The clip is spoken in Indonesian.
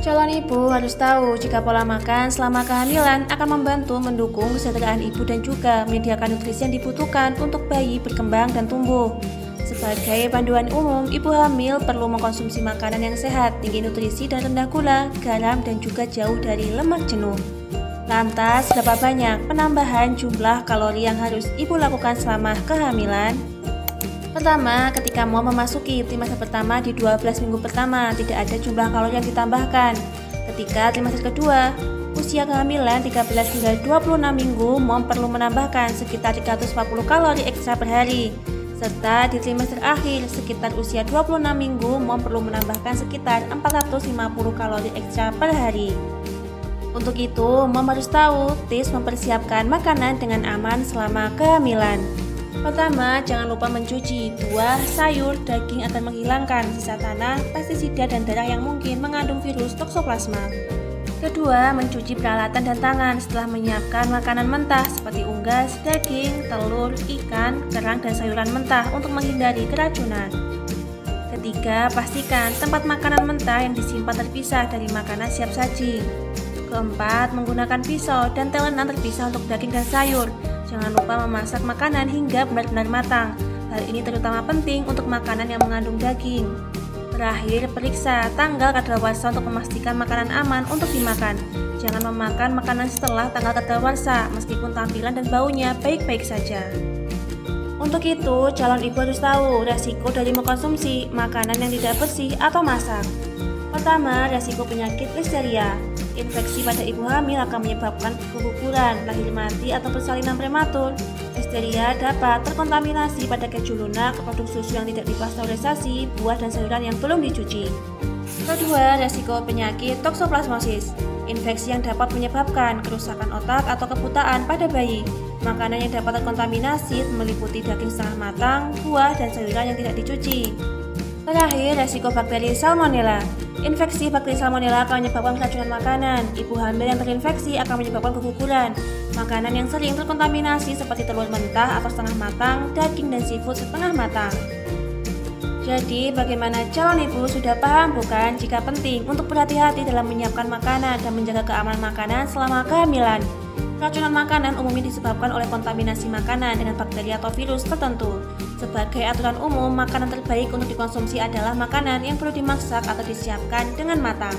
Calon ibu harus tahu jika pola makan selama kehamilan akan membantu mendukung kesejahteraan ibu dan juga menyediakan nutrisi yang dibutuhkan untuk bayi berkembang dan tumbuh. Sebagai panduan umum, ibu hamil perlu mengkonsumsi makanan yang sehat, tinggi nutrisi dan rendah gula, garam dan juga jauh dari lemak jenuh. Lantas, berapa banyak penambahan jumlah kalori yang harus ibu lakukan selama kehamilan? Pertama, ketika mau memasuki trimester pertama di 12 minggu pertama, tidak ada jumlah kalori yang ditambahkan. Ketika trimester kedua, usia kehamilan 13 hingga 26 minggu, mom perlu menambahkan sekitar 340 kalori ekstra per hari. Serta di trimester akhir, sekitar usia 26 minggu, mom perlu menambahkan sekitar 450 kalori ekstra per hari. Untuk itu, mom harus tahu tips mempersiapkan makanan dengan aman selama kehamilan. Pertama, jangan lupa mencuci buah, sayur, daging akan menghilangkan sisa tanah, pestisida, dan darah yang mungkin mengandung virus toksoplasma. Kedua, mencuci peralatan dan tangan setelah menyiapkan makanan mentah seperti unggas, daging, telur, ikan, kerang, dan sayuran mentah untuk menghindari keracunan. Ketiga, pastikan tempat makanan mentah yang disimpan terpisah dari makanan siap saji. Keempat, menggunakan pisau dan telenan terpisah untuk daging dan sayur. Jangan lupa memasak makanan hingga benar-benar matang. Hal ini terutama penting untuk makanan yang mengandung daging. Terakhir, periksa tanggal kadaluarsa untuk memastikan makanan aman untuk dimakan. Jangan memakan makanan setelah tanggal kadaluarsa, meskipun tampilan dan baunya baik-baik saja. Untuk itu, calon ibu harus tahu resiko dari mengkonsumsi makanan yang tidak bersih atau masak. Pertama, resiko penyakit listeria. Infeksi pada ibu hamil akan menyebabkan keguguran, lahir mati, atau persalinan prematur. Listeria dapat terkontaminasi pada keju lunak, produk susu yang tidak dipasteurisasi, buah dan sayuran yang belum dicuci. Kedua, resiko penyakit toksoplasmosis. Infeksi yang dapat menyebabkan kerusakan otak atau kebutaan pada bayi. Makanan yang dapat terkontaminasi meliputi daging setengah matang, buah, dan sayuran yang tidak dicuci. Terakhir, resiko bakteri Salmonella. Infeksi bakteri Salmonella akan menyebabkan keracunan makanan. Ibu hamil yang terinfeksi akan menyebabkan keguguran. Makanan yang sering terkontaminasi seperti telur mentah atau setengah matang, daging dan seafood setengah matang. Jadi, bagaimana calon ibu sudah paham bukan jika penting untuk berhati-hati dalam menyiapkan makanan dan menjaga keamanan makanan selama kehamilan? Keracunan makanan umumnya disebabkan oleh kontaminasi makanan dengan bakteri atau virus tertentu. Sebagai aturan umum, makanan terbaik untuk dikonsumsi adalah makanan yang perlu dimasak atau disiapkan dengan matang.